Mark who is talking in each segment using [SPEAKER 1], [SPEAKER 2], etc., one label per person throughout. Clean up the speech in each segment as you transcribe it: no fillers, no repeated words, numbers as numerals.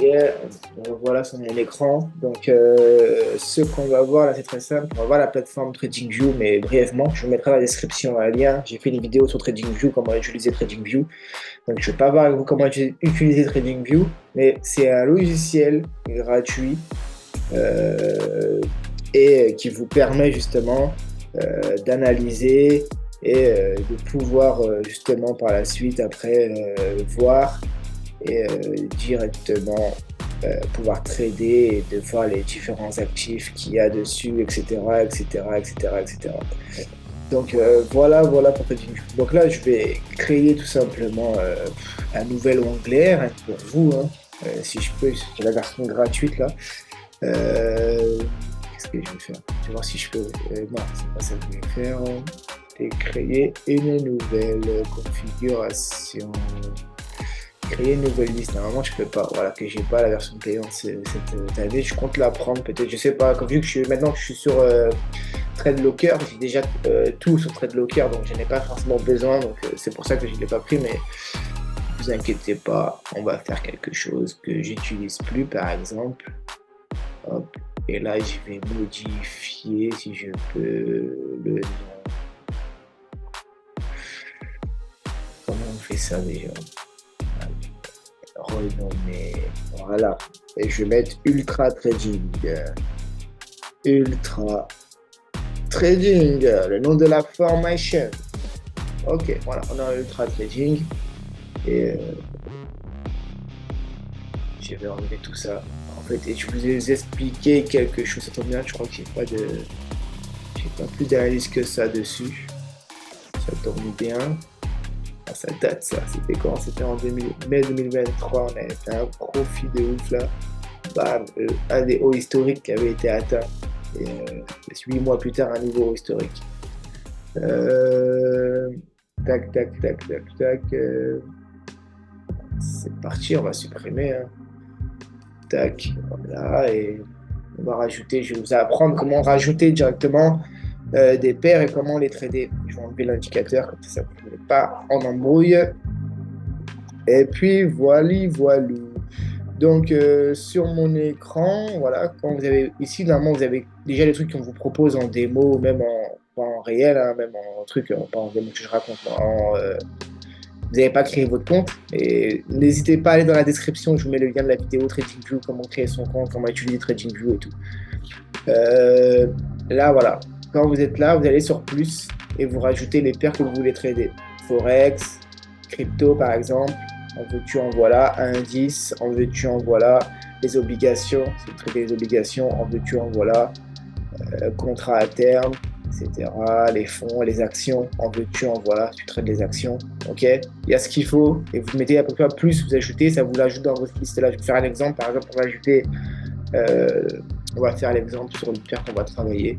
[SPEAKER 1] Yeah, voilà sur mon écran. Donc, ce qu'on va voir là, c'est très simple. On va voir la plateforme TradingView, mais brièvement. Je vous mettrai dans la description un lien. J'ai fait une vidéo sur TradingView, comment utiliser TradingView. Donc, je ne vais pas voir avec vous comment utiliser TradingView, mais c'est un logiciel gratuit et qui vous permet justement d'analyser et de pouvoir justement par la suite après voir et directement pouvoir trader et de voir les différents actifs qu'il y a dessus, etc., etc., etc., etc. Donc voilà pour TradingView. Donc là, je vais créer tout simplement un nouvel onglet hein, pour vous, hein, si je peux, c'est la version gratuite là. Qu'est-ce que je vais faire? Je vais voir si je peux. Non, c'est pas ça que je vais faire. Et créer une nouvelle configuration. Créer une nouvelle liste. Normalement, je peux pas. Voilà, que j'ai pas la version payante cette année. Je compte la prendre peut-être. Je sais pas. Comme vu que maintenant que je suis sur TradeLocker, j'ai déjà tout sur TradeLocker, donc je n'ai pas forcément besoin. Donc c'est pour ça que je ne l'ai pas pris. Mais ne vous inquiétez pas, on va faire quelque chose que j'utilise plus, par exemple. Hop. Et là, je vais modifier, si je peux, le nom. Comment on fait ça déjà? Renommer. Voilà. Et je vais mettre Ultra Trading. Ultra Trading, le nom de la formation. Ok, voilà, on a Ultra Trading. Et je vais enlever tout ça. En fait, et je vous ai expliqué quelque chose. Ça tombe bien, je crois que j'ai pas plus d'analyse que ça dessus. Ça tourne bien. Ah, ça date ça. C'était quand? C'était en mai 2023. On avait fait un profit de ouf là. Bam, un des hauts historiques qui avait été atteint. Et 8 mois plus tard, un nouveau haut historique. Tac, tac, tac, tac, tac. C'est parti, on va supprimer. Hein. Tac, voilà. Et on va rajouter, je vais vous apprendre comment rajouter directement des paires et comment les trader. Je vais enlever l'indicateur, comme ça ne vous met pas en embrouille. Et puis, voilà. Donc, sur mon écran, voilà, quand vous avez ici, normalement, vous avez déjà les trucs qu'on vous propose en démo, même pas en réel, hein, même en truc, pas en démo que je raconte, vous n'avez pas créé votre compte. Et n'hésitez pas à aller dans la description, je vous mets le lien de la vidéo TradingView, comment créer son compte, comment utiliser TradingView et tout. Là, voilà. Quand vous êtes là, vous allez sur plus et vous rajoutez les paires que vous voulez trader. Forex, crypto par exemple, en veux-tu, en voilà. Indice, en veux-tu, en voilà. Les obligations, si vous tradez les obligations, en veux-tu, en voilà. Contrat à terme, etc. Les fonds, les actions, en veux-tu, en voilà. Tu trades les actions, ok. Il y a ce qu'il faut et vous mettez à peu près plus, vous ajoutez, ça vous l'ajoute dans votre liste là. Je vais faire un exemple, par exemple, on va ajouter. On va faire l'exemple sur une paire qu'on va travailler,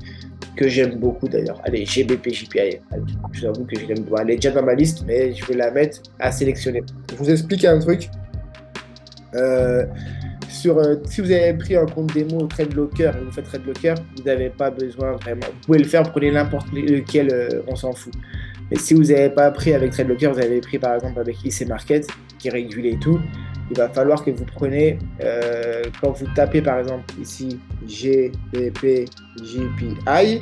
[SPEAKER 1] que j'aime beaucoup d'ailleurs. Allez, GBP JPI. Je vous avoue que je l'aime. Bon, elle est déjà dans ma liste, mais je vais la mettre à sélectionner. Je vous explique un truc. Si vous avez pris un compte démo TradeLocker et vous faites TradeLocker, vous n'avez pas besoin vraiment. Vous pouvez le faire, prenez n'importe lequel, on s'en fout. Mais si vous n'avez pas pris avec TradeLocker, vous avez pris par exemple avec IC Market, qui est régulé et tout, il va falloir que vous preniez, quand vous tapez par exemple ici GBP JPI,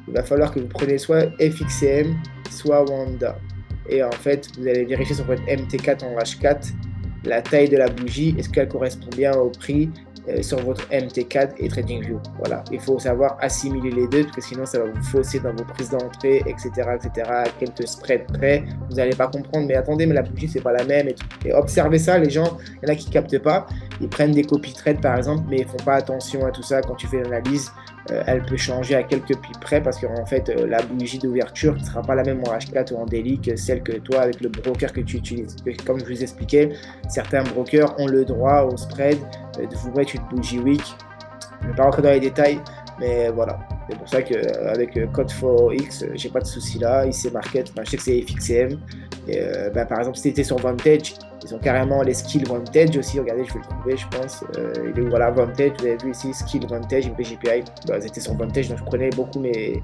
[SPEAKER 1] il va falloir que vous preniez soit FXCM, soit Wanda. Et en fait, vous allez vérifier sur votre MT4 en H4 la taille de la bougie, est-ce qu'elle correspond bien au prix sur votre MT4 et TradingView. Voilà, il faut savoir assimiler les deux parce que sinon ça va vous fausser dans vos prises d'entrée, etc., etc. À quelques spreads près, vous n'allez pas comprendre. Mais attendez, mais la bougie c'est pas la même. Et observez ça, les gens, il y en a qui captent pas. Ils prennent des copies trade par exemple, mais ils font pas attention à tout ça quand tu fais l'analyse. Elle peut changer à quelques pips près parce qu'en fait la bougie d'ouverture ne sera pas la même en H4 ou en daily que celle que toi avec le broker que tu utilises. Comme je vous expliquais, certains brokers ont le droit au spread de vous mettre une bougie week. Je ne vais pas rentrer dans les détails, mais voilà. C'est pour ça qu'avec Code4X, j'ai pas de souci là. IC Market, je sais que c'est FXCM. Et, par exemple, si c'était sur Vantage, ils ont carrément les skills Vantage aussi. Regardez, je vais le trouver, je pense. Il est où, voilà, Vantage, vous avez vu ici, skill Vantage, MPGPI. Ils étaient sur Vantage, donc je prenais beaucoup mes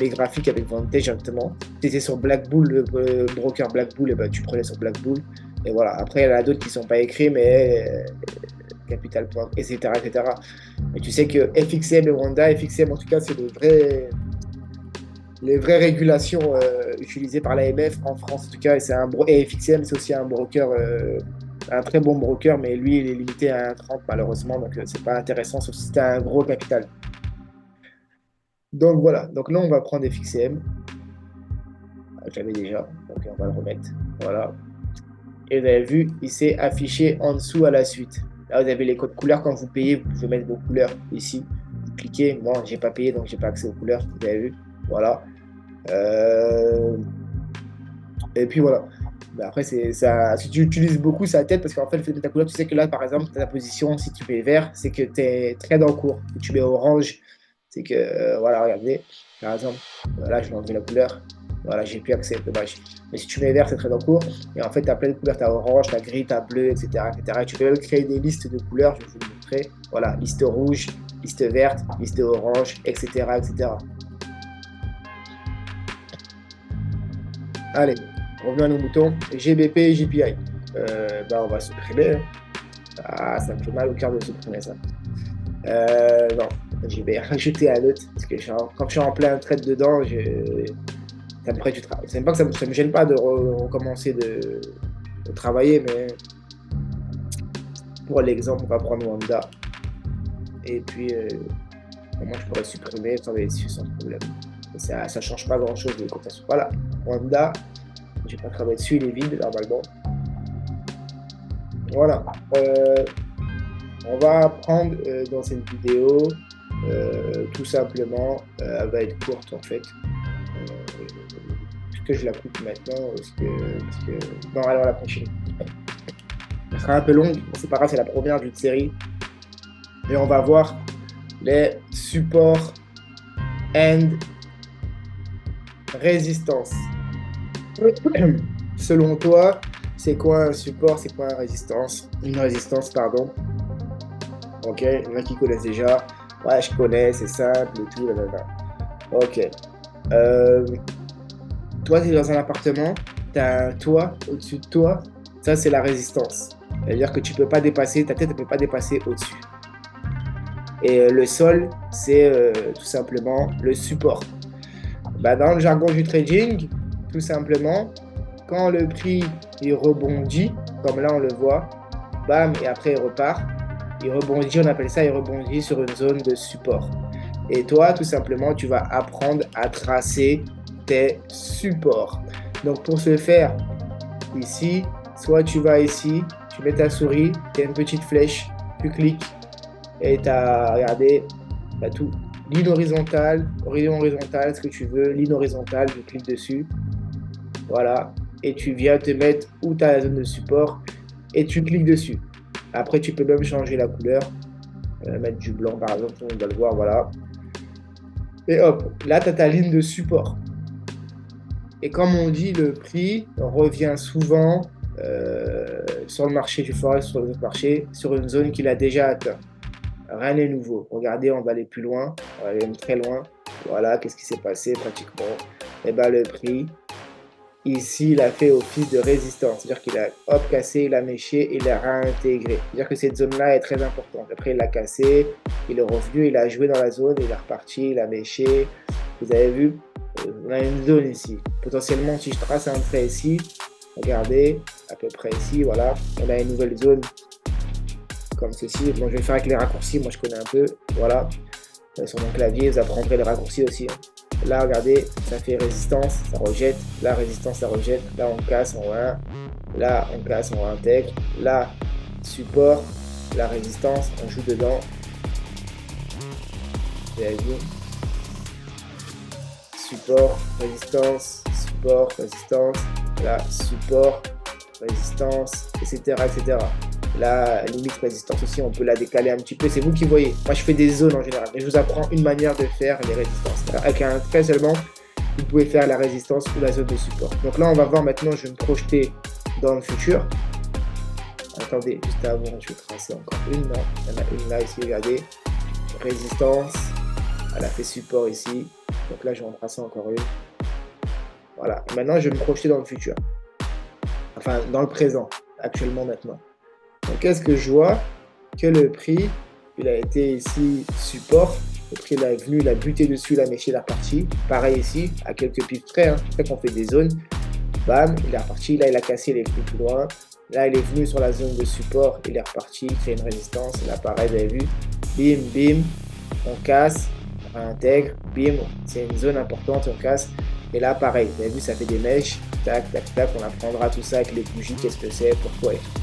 [SPEAKER 1] graphiques avec Vantage directement. Si c'était sur Black Bull, le broker Black Bull, et tu prenais sur Black Bull. Et voilà. Après, il y en a d'autres qui ne sont pas écrits, mais capital point, etc., etc. Mais tu sais que FXM et Wanda, FXM en tout cas, c'est les vraies régulations utilisées par l'AMF en France en tout cas. Et FXM, c'est aussi un broker, un très bon broker, mais lui, il est limité à 1,30 malheureusement, donc c'est pas intéressant, sauf si tu as un gros capital. Donc voilà, donc là, on va prendre FXM. J'avais déjà, donc on va le remettre. Voilà. Et vous avez vu, il s'est affiché en dessous à la suite. Là, vous avez les codes couleurs. Quand vous payez, vous pouvez mettre vos couleurs ici. Vous cliquez. Moi, j'ai pas payé, donc j'ai pas accès aux couleurs. Vous avez vu. Voilà. Euh, Et puis voilà. Mais après, c'est ça. Si tu utilises beaucoup sa tête, parce qu'en fait, le fait de mettre ta couleur, tu sais que là, par exemple, ta position, si tu mets vert, c'est que tu es très dans le cours. Si tu mets orange, c'est que, voilà, regardez, par exemple, là, je vais enlever la couleur. Voilà, j'ai plus accès, dommage. Mais si tu mets vert, c'est très dans le cours. Et en fait, tu as plein de couleurs. Tu as orange, tu as gris, tu as bleu, etc., etc. Et tu peux même créer des listes de couleurs. Je vais vous le montrer. Voilà, liste rouge, liste verte, liste orange, etc., etc. Allez, revenons à nos moutons. GBP et JPI. Bah, on va supprimer. Ah, ça me fait mal au cœur de supprimer ça. Non, je vais rajouter un autre. Parce que quand je suis en plein trade dedans, ça me ferait du travail. C'est même pas que ça me gêne pas de recommencer de travailler, mais pour l'exemple, on va prendre Wanda. Et puis, moi, je pourrais supprimer sans problème. Ça ne change pas grand-chose de cotation. Voilà, Wanda, je vais pas travailler dessus, il est vide normalement. Voilà. On va apprendre dans cette vidéo, tout simplement, elle va être courte en fait. Est-ce que je la coupe maintenant? Non, alors la prochaine. Elle sera un peu longue, c'est pas grave, c'est la première d'une série. Et on va voir les supports and résistance. Selon toi, c'est quoi un support, c'est quoi une résistance, pardon. Ok, il y en a qui connaissent déjà. Ouais, je connais, c'est simple et tout. Là, là, là. Ok. Euh, Toi, tu es dans un appartement, tu as un toit au-dessus de toi. Ça, c'est la résistance. C'est-à-dire que tu peux pas dépasser, ta tête ne peut pas dépasser au-dessus. Et le sol, c'est tout simplement le support. Bah, dans le jargon du trading, tout simplement, quand le prix il rebondit, comme là on le voit, bam, et après il repart, il rebondit, on appelle ça, il rebondit sur une zone de support. Et toi, tout simplement, tu vas apprendre à tracer tes supports. Donc pour ce faire, ici, soit tu vas ici, tu mets ta souris, tu as une petite flèche, tu cliques et tu as, regardez, tu as tout. Ligne horizontale, ce que tu veux, ligne horizontale, je clique dessus, voilà, et tu viens te mettre où tu as la zone de support et tu cliques dessus. Après, tu peux même changer la couleur, mettre du blanc par exemple, on va le voir, voilà. Et hop, là, tu as ta ligne de support. Et comme on dit, le prix revient souvent sur le marché du forex, sur les autres marchés, sur une zone qu'il a déjà atteint. Rien n'est nouveau. Regardez, on va aller plus loin, on va aller même très loin. Voilà, qu'est-ce qui s'est passé pratiquement? Et bien, le prix, ici, il a fait office de résistance. C'est-à-dire qu'il a hop cassé, il a méché, il a réintégré. C'est-à-dire que cette zone-là est très importante. Après, il a cassé, il est revenu, il a joué dans la zone, il est reparti, il a méché. Vous avez vu? On a une zone ici. Potentiellement, si je trace un trait ici, regardez, à peu près ici, voilà, on a une nouvelle zone comme ceci. Bon, je vais faire avec les raccourcis, moi je connais un peu, voilà. Sur mon clavier, vous apprendrez les raccourcis aussi. Là, regardez, ça fait résistance, ça rejette. Là, résistance, ça rejette. Là, on casse, on va. Là, on casse, on intègre. Là, support, la résistance, on joue dedans. Vous avez vu? Support, résistance, support, résistance. Là, support, résistance, etc., etc. La limite résistance aussi, on peut la décaler un petit peu. C'est vous qui voyez. Moi, je fais des zones en général. Et je vous apprends une manière de faire les résistances. Avec un trait seulement, vous pouvez faire la résistance ou la zone de support. Donc là, on va voir maintenant, je vais me projeter dans le futur. Attendez, juste avant, je vais tracer encore une. Non, il y en a une là, ici, regardez. Résistance. Elle a fait support ici. Donc là, je vais en tracer encore une. Voilà. Et maintenant, je vais me projeter dans le futur. Enfin, dans le présent. actuellement maintenant. Donc, qu'est-ce que je vois? Que le prix, il a été ici support. Le prix, il est venu, il a buté dessus, il a méché, il est reparti. Pareil ici, à quelques pips près, hein. C'est qu'on fait des zones. Bam, il est reparti. Là, il a cassé, il est venu plus loin. Là, il est venu sur la zone de support, il est reparti, il crée une résistance. Là, pareil, vous avez vu. Bim, bim, on casse, on intègre, bim, c'est une zone importante, on casse. Et là, pareil, vous avez vu, ça fait des mèches. Tac, tac, tac, on apprendra tout ça avec les bougies, qu'est-ce que c'est, pourquoi et tout.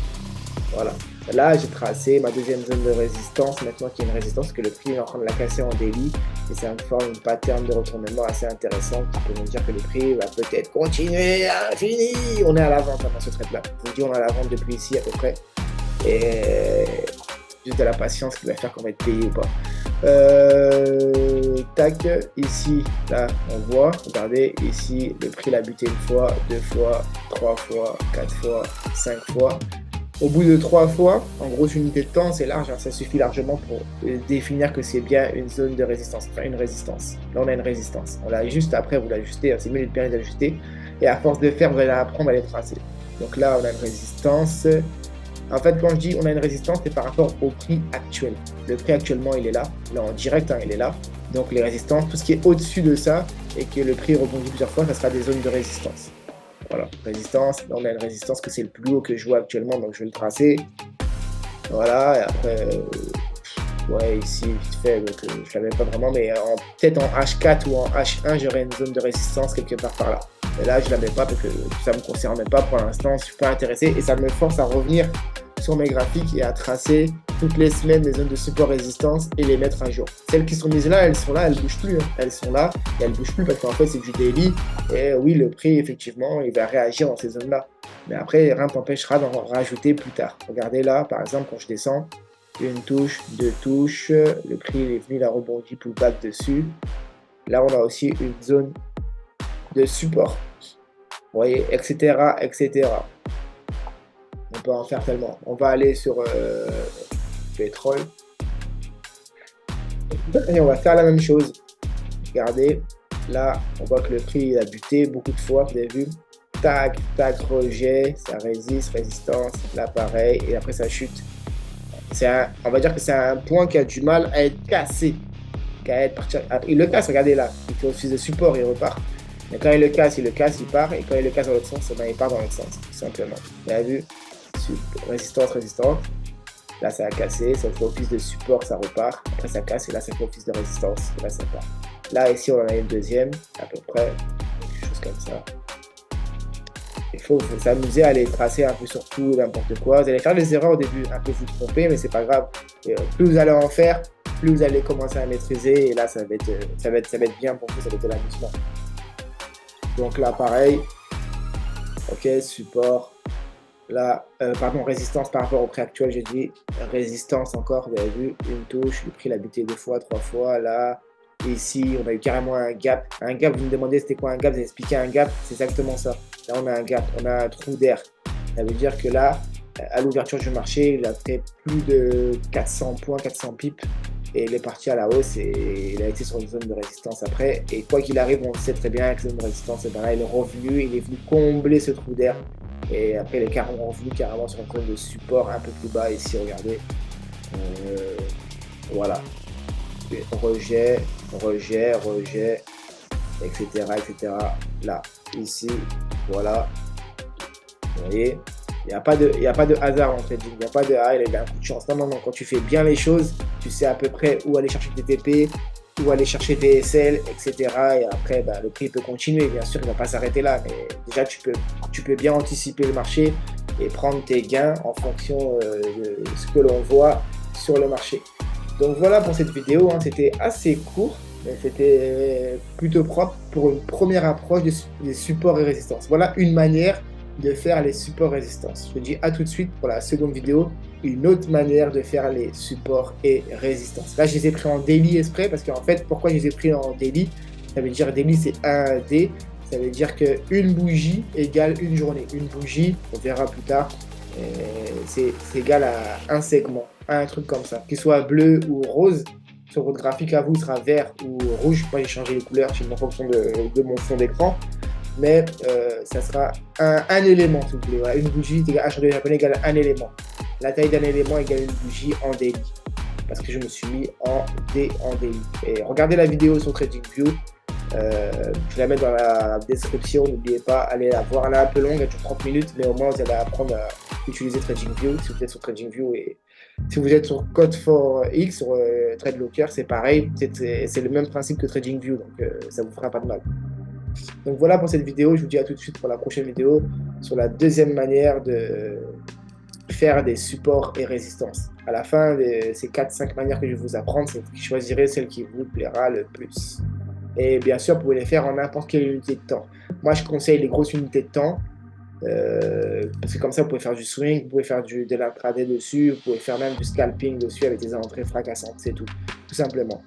[SPEAKER 1] Voilà. Là, j'ai tracé ma deuxième zone de résistance, maintenant qu'il y a une résistance, que le prix est en train de la casser en daily. Et ça me forme une pattern de retournement assez intéressant qui peut nous dire que le prix va peut-être continuer à l'infini. On est à la vente dans ce trade-là. Je vous dis, on est à la vente depuis ici à peu près. Et juste de la patience qui va faire qu'on va être payé ou pas. Tac, ici, là, on voit, regardez, ici, le prix l'a buté une fois, 2 fois, 3 fois, 4 fois, 5 fois. Au bout de 3 fois, en grosse unité de temps, c'est large, hein, ça suffit largement pour définir que c'est bien une zone de résistance, enfin une résistance. Là, on a une résistance. On l'ajuste, après, vous l'ajustez, hein, c'est mieux de bien les ajuster. Et à force de faire, vous allez apprendre à les tracer. Donc là, on a une résistance. En fait, quand je dis on a une résistance, c'est par rapport au prix actuel. Le prix actuellement, il est là. Là, en direct, hein, il est là. Donc les résistances, tout ce qui est au-dessus de ça et que le prix rebondit plusieurs fois, ça sera des zones de résistance. Voilà, résistance. Là, on a une résistance que c'est le plus haut que je vois actuellement, donc je vais le tracer. Voilà, et après, ouais, ici, vite fait, donc je ne l'avais pas vraiment, mais peut-être en H4 ou en H1, j'aurais une zone de résistance quelque part par là. Et là, je ne la mets pas parce que ça ne me concerne pas pour l'instant, je ne suis pas intéressé et ça me force à revenir sur mes graphiques et à tracer toutes les semaines les zones de support résistance et les mettre à jour. Celles qui sont mises là, elles ne bougent plus. Hein. Elles sont là et elles ne bougent plus parce qu'en fait, c'est du daily. Et oui, le prix, effectivement, il va réagir dans ces zones-là. Mais après, rien ne t'empêchera d'en rajouter plus tard. Regardez là, par exemple, quand je descends, une touche, deux touches, le prix il est venu, il a rebondi pullback dessus. Là, on a aussi une zone de support. Vous voyez, etc., etc. On peut en faire tellement. On va aller sur pétrole. Et on va faire la même chose. Regardez, là, on voit que le prix il a buté beaucoup de fois, vous avez vu. Tac, tac, rejet, ça résiste, résistance, là pareil, et après ça chute. On va dire que c'est un point qui a du mal à être cassé. Il le casse, regardez là, il fait office de support, il repart. Mais quand il le casse, il part, et quand il le casse dans l'autre sens, il part dans l'autre sens, tout simplement. Vous avez vu? Résistance, résistance. Là, ça a cassé, ça fait office de support, ça repart. Après, ça casse, et là, ça fait office de résistance, et là, ça part. Là, ici, on en a une deuxième, à peu près, quelque chose comme ça. Il faut s'amuser à aller tracer un peu sur tout, n'importe quoi. Vous allez faire des erreurs au début, un peu vous tromper, mais c'est pas grave. Et, plus vous allez en faire, plus vous allez commencer à maîtriser, et là, ça va être bien pour vous, ça va être de l'amusement. Donc là, pareil. Ok, support. Là, pardon, résistance par rapport au prix actuel, j'ai dit résistance encore, vous avez vu, une touche, le prix l'a buté 2 fois, 3 fois, là, ici, on a eu carrément un gap. Un gap, vous me demandez c'était quoi un gap, vous avez expliqué un gap, c'est exactement ça. Là, on a un gap, on a un trou d'air. Ça veut dire que là, à l'ouverture du marché, il a fait plus de 400 points, 400 pips, et il est parti à la hausse et il a été sur une zone de résistance après. Et quoi qu'il arrive, on sait très bien avec la zone de résistance, et ben là, il est revenu, il est venu combler ce trou d'air. Et après, il est carrément revenu carrément sur une zone de support un peu plus bas ici, regardez. Voilà. Rejet, rejet, rejet, etc., etc. Là, ici, voilà. Vous voyez, il n'y a pas de hasard en fait. Il n'y a pas de il a un coup de chance. Non, non, non. Quand tu fais bien les choses, tu sais à peu près où aller chercher tes TP, où aller chercher tes SL, etc. Et après, le prix peut continuer. Bien sûr, il ne va pas s'arrêter là. Mais déjà, tu peux bien anticiper le marché et prendre tes gains en fonction de ce que l'on voit sur le marché. Donc voilà pour cette vidéo. Hein. C'était assez court, mais c'était plutôt propre pour une première approche des supports et résistances. Voilà une manière de faire les supports résistance. Je vous dis à tout de suite pour la seconde vidéo, une autre manière de faire les supports et résistances. Là, je les ai pris en daily exprès parce qu'en fait, pourquoi je les ai pris en daily? Ça veut dire daily, c'est 1D. Ça veut dire qu'une bougie égale une journée. Une bougie, on verra plus tard, c'est égal à un segment, un truc comme ça. Qu'il soit bleu ou rose, sur votre graphique à vous sera vert ou rouge. Moi, j'ai changé les couleurs en fonction de mon fond d'écran. mais ça sera un élément, s'il vous plaît. Voilà, une bougie, un chandelier japonais égale un élément. La taille d'un élément égale une bougie en daily. Parce que je me suis mis en daily. Et regardez la vidéo sur TradingView. Je vais la mettre dans la description. N'oubliez pas, allez la voir. Elle est un peu longue, elle dure 30 minutes, mais au moins vous allez apprendre à utiliser TradingView. Si vous êtes sur TradingView et si vous êtes sur Code4X, sur TradeLocker, c'est pareil. C'est le même principe que TradingView, donc ça vous fera pas de mal. Donc voilà pour cette vidéo. Je vous dis à tout de suite pour la prochaine vidéo sur la deuxième manière de faire des supports et résistances. À la fin de ces 4-5 manières que je vais vous apprendre, c'est vous qui choisirez celle qui vous plaira le plus. Et bien sûr, vous pouvez les faire en n'importe quelle unité de temps. Moi, je conseille les grosses unités de temps. Parce que comme ça, vous pouvez faire du swing, vous pouvez faire de l'intraday dessus, vous pouvez faire même du scalping dessus avec des entrées fracassantes, c'est tout simplement.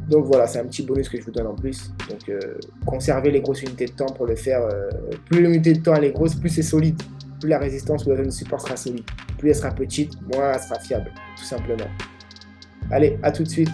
[SPEAKER 1] Donc voilà, c'est un petit bonus que je vous donne en plus. Donc conservez les grosses unités de temps pour le faire. Plus l'unité de temps elle est grosse, plus c'est solide. Plus la résistance ou la zone de support sera solide. Plus elle sera petite, moins elle sera fiable, tout simplement. Allez, à tout de suite.